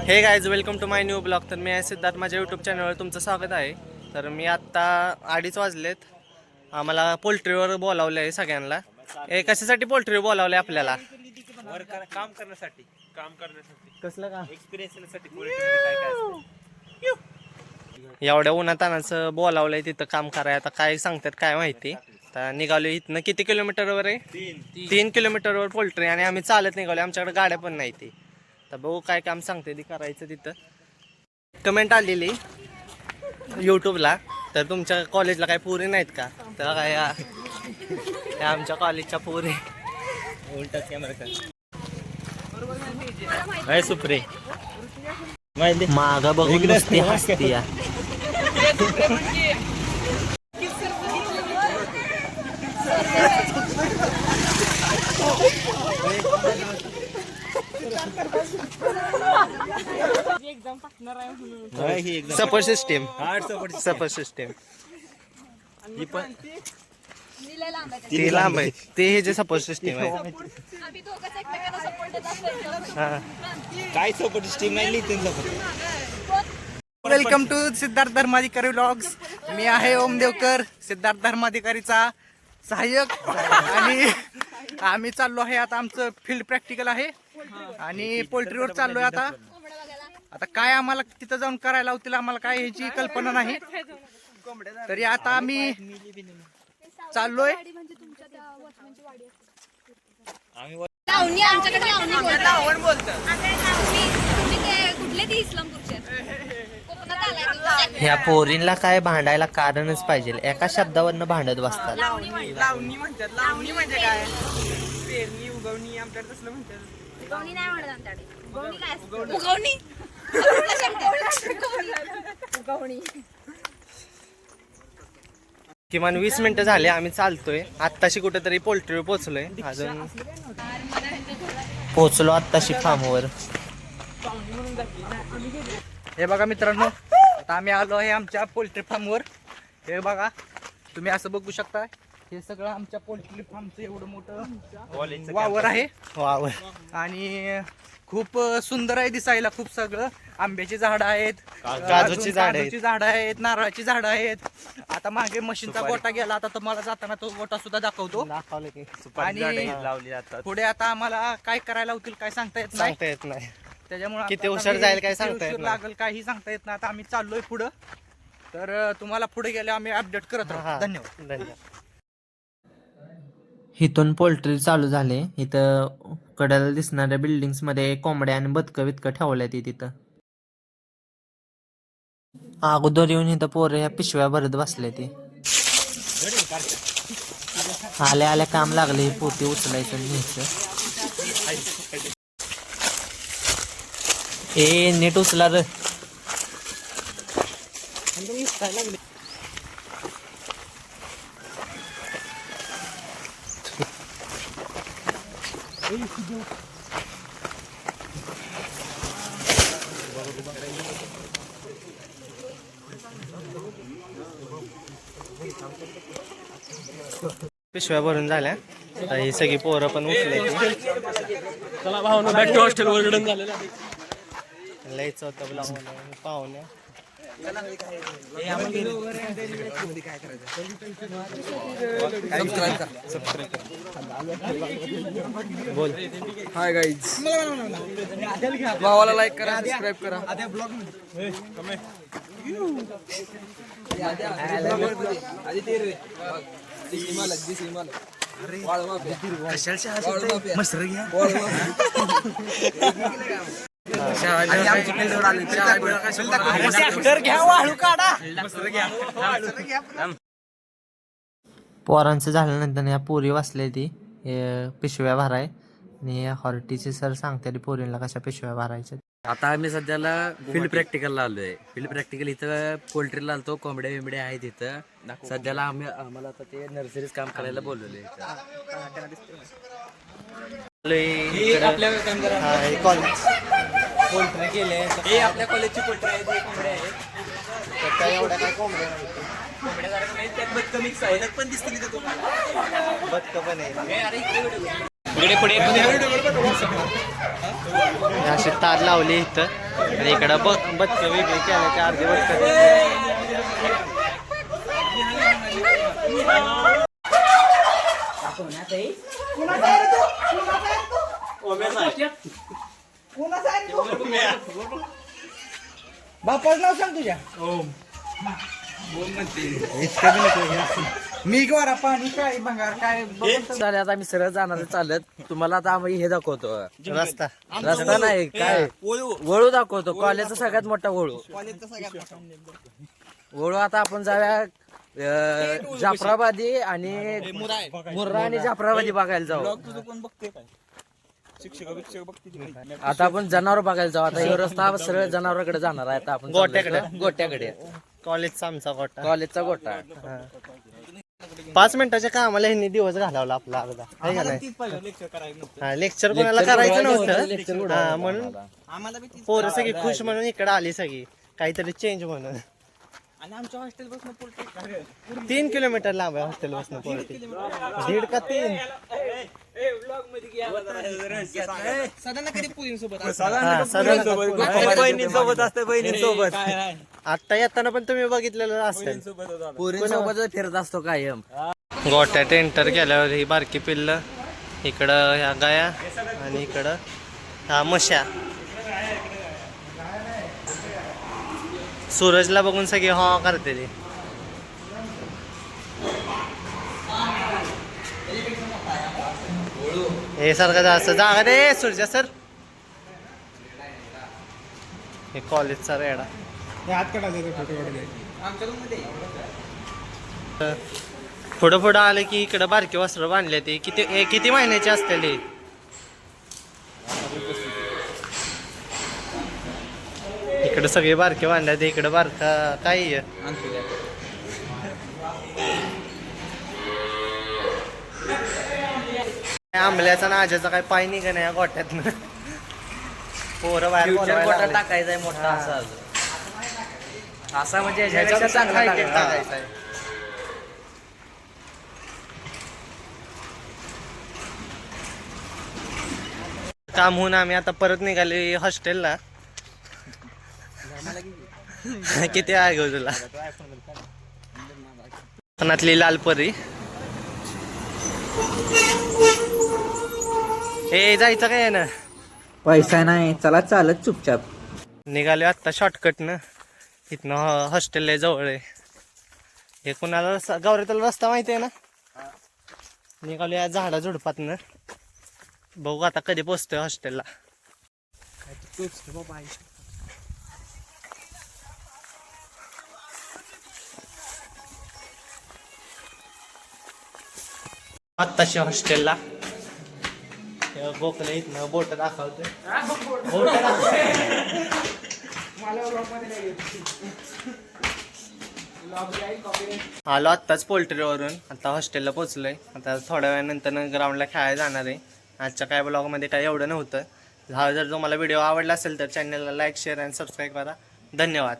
हे guys, welcome to my new blog. तर मी आहे सिद्धार्थ, माझ्या यूट्यूब चॅनलवर तुमचं स्वागत आहे. तर मी आत्ता 2:30 वाजलेत. आम्हाला पोल्ट्रीवर बोलावलं आहे सगळ्यांना. कशासाठी पोल्ट्रीवर बोलावलं आहे आपल्याला? काम करण्यासाठी कसलं का? एक्सपिरियन्ससाठी पोल्ट्रीमध्ये काय एवढ्या उन्हातानाचं बोलावलं आहे तिथं काम करायला. आता काय सांगतात काय माहिती. तर निघालो इथनं. किती किलोमीटरवर आहे? 3 किलोमीटरवर पोल्ट्री. आणि आम्ही चालत निघालो, आमच्याकडे गाड्या पण नाही ती. तर बघू काय काम सांगते ती करायचं तिथं. कमेंट आलेली यूट्यूबला, तर तुमच्या कॉलेजला काही पोरी नाहीत का? तर काय या आमच्या कॉलेजच्या पोरी उलटाच कॅमेरा काय सुप्रे माग बघून नुसती हसती या. सपोर्ट सिस्टीम ती लांब आहे. ते हे जे सपोर्ट सिस्टीम आहे. काय सपोर्ट स्टीम नाही लिहिते. Welcome to Siddharth Dharmadhikari vlogs. मी आहे ओम देवकर, सिद्धार्थ धर्माधिकारीचा सहाय्यक. आणि आम्ही चाललो आहे आता, आमचं फील्ड प्रॅक्टिकल आहे आणि पोल्ट्रीवर चाललोय आता. आता काय आम्हाला तिथं जाऊन करायला होतील आम्हाला काय ह्याची कल्पना नाही. तरी आता आम्ही चाललोय. लावणी आमच्याकडे लावण बोलतो. कुठले ती इस्लामपूरचे ह्या पोरींला काय भांडायला कारणच पाहिजे. एका शब्दावरनं भांडत बसतात. लावणी म्हणतात. लावणी म्हणजे काय? पेरणी, उगवणी आमच्याकडे तसलं म्हणतात. उगवणी नाही म्हणत आमच्याकडे. उगवणी काय असतं? उगवणी किमान 20 मिनिटं झाले आम्ही चालतोय. आत्ताशी कुठेतरी पोल्ट्रीवर पोहोचलोय. अजून पोहोचलो आत्ताशी फार्मवर. हे बघा मित्रांनो, आता आम्ही आलो आहे आमच्या पोल्ट्री फार्मवर. हे बघा, तुम्ही असं बघू शकता. हे सगळं आमच्या पोल्ट्री फार्मचं एवढं मोठं वावर आहे. वावर आणि खूप सुंदर आहे दिसायला. खूप सगळं आंब्याची झाडं आहेत, काजूची झाडं आहेत, नारळाची झाडं आहेत. आता मागे मशीनचा गोटा गेला, आता तुम्हाला जाताना तो गोटा सुद्धा दाखवतो. आणि लावली जातात. पुढे आता आम्हाला काय करायला होतील काय सांगता येत नाही. त्याच्यामुळे किती हुशार जाईल काय सांगता येत नाही. लागेल काही सांगता येत नाही. आता आम्ही चाललोय पुढं. तर तुम्हाला पुढे गेले आम्ही अपडेट करत राहू. धन्यवाद. इथून पोल्ट्री चालू झाले. इथं कड्याला दिसणाऱ्या बिल्डिंग्स मध्ये कोंबड्या आणि बदकं वितकं ठेवल्या तिथं. अगोदर येऊन इथं पोरं ह्या पिशव्या भरत बसले. ती आल्या आल्या काम लागले. हे पोती उचलायचं आणि न्यायचं. ए नीट उचला र. पिशव्या भरून झाल्या. ही सगळी पोरं पण उठले. लयच होतं पाहुण्या. बोल. हाय गाईज, भावाला लाईक करा, सबस्क्राईब करा. पोरांचं झाल्यानंतर या पोरी वाचले ती पिशव्या भराय. आणि हॉर्टीचे सर सांगते पोरींना कशा पिशव्या भरायच्या. आता आम्ही सध्याला फील्ड प्रॅक्टिकलला आलोय. फील्ड प्रॅक्टिकल इथं पोल्ट्रीला आलतो. कोंबड्या बिंबड्या आहेत इथं. सध्याला आम्हाला आता ते नर्सरीच काम करायला बोलवले. पोल्ट्री केले. हे आपल्या कॉलेजची पोल्ट्री आहेत. हे कोंबड्या आहेत. काय एवढ्या काय कोंबड्या कोंबड्यासारखं नाही, त्यात बदकं मिक्स आहे. पण दिसतील इथं तुम्हाला. बदकं पण आहे. अरे इकडे अशी तार लावली इथं. आणि इकडं बदक वेगळी केल्याची अर्धी बदक बापाचं नाव सांग तुझ्या मी गोरा पाणी काय भंगार काय चालेल आता आम्ही सरळ जाणार आहे चालत. तुम्हाला आता आम्ही हे दाखवतो, रस्ता रस्ता नाही काय वळू दाखवतो, कॉलेजचा सगळ्यात मोठा वळू. वळू आता आपण जाऊया जाफराबादी आणि मुर्रा आणि जाफराबादी बघायला जाऊ. आता आपण जनावर बघायला जाऊ. आता हे रस्ता सरळ जनावराकडे जाणार आहे. आता आपण गोट्याकडे. गोट्याकडे कॉलेजचा आमचा गोटा. कॉलेजचा गोटा. 5 मिनिटाच्या कामाला ह्यांनी दिवस घालवला आपला अर्धा आहे का नाही. हा लेक्चर कोणाला करायचं नव्हतं हा, म्हणून पोरं सगळी खुश म्हणून इकडे आली सगळी काहीतरी चेंज म्हणून. आणि आमच्या हॉस्टेल बसून 3 किलोमीटर लांब आहे हॉस्टेल बसणं पोल्ट्री. 1.5 का 3. सदांना कधी पुरींसोबत बहिणींसोबत असते बहिणींसोबत. आता येताना पण तुम्ही बघितलेलं असेल पोरींसोबत फिरत असतो कायम. गोट्यात एंटर केल्यावर ही बारकी पिल्ल, इकडं ह्या गाया आणि इकडं ह्या म्हशा. सूरजला बघून सगळी हा करते ती. हे सारखं जास्त जागा दे सूर्जा सर. हे कॉलेजचा रेडा. पुढं पुढं आले की इकडं बारकी वस्त्र बांधले ते किती महिन्याची असलेली. इकडं सगळे बारके बांधले ते इकडं बारका काही आंबल्याचा ना आज्याचा काय पाय निघा नाही या गोट्यातनं. पोरं बाहेर फ्युचर बोलवायला गोटा लागले. टाकायचा आहे मोठा असा अजून. असा म्हणजे ह्याच्यापेक्षा ह्याच्यापेक्षा चांगला high-tech टाकायचा. टाकायचा आहे. काम होऊन आम्ही आता परत निघाले हॉस्टेलला. किती आहे गो तुला कोकणातली लालपरी. ए जायचं काय ना पैसा नाही, चला चालत चुपचाप निघाले आत्ता शॉर्टकट न. इथनं हॉस्टेल जवळ आहे. हे कुणाला गौरीतला रस्ता माहिती आहे ना. निघालो या झाडा झुडपातनं. बघू आता कधी पोचतोय हॉस्टेलला. आत्ताशी हॉस्टेलला गोखले इथनं बोट दाखवतोय. आलो आत्ताच पोल्ट्रीवरून. आता हॉस्टेलला पोचलोय. आता थोड्या वेळानंतर ग्राउंडला खेळायला जाणार आहे. आजच्या काय ब्लॉगमध्ये काय एवढं नव्हतं. हा जर तुम्हाला व्हिडिओ आवडला असेल तर चॅनलला लाईक शेअर आणि सबस्क्राईब करा. धन्यवाद.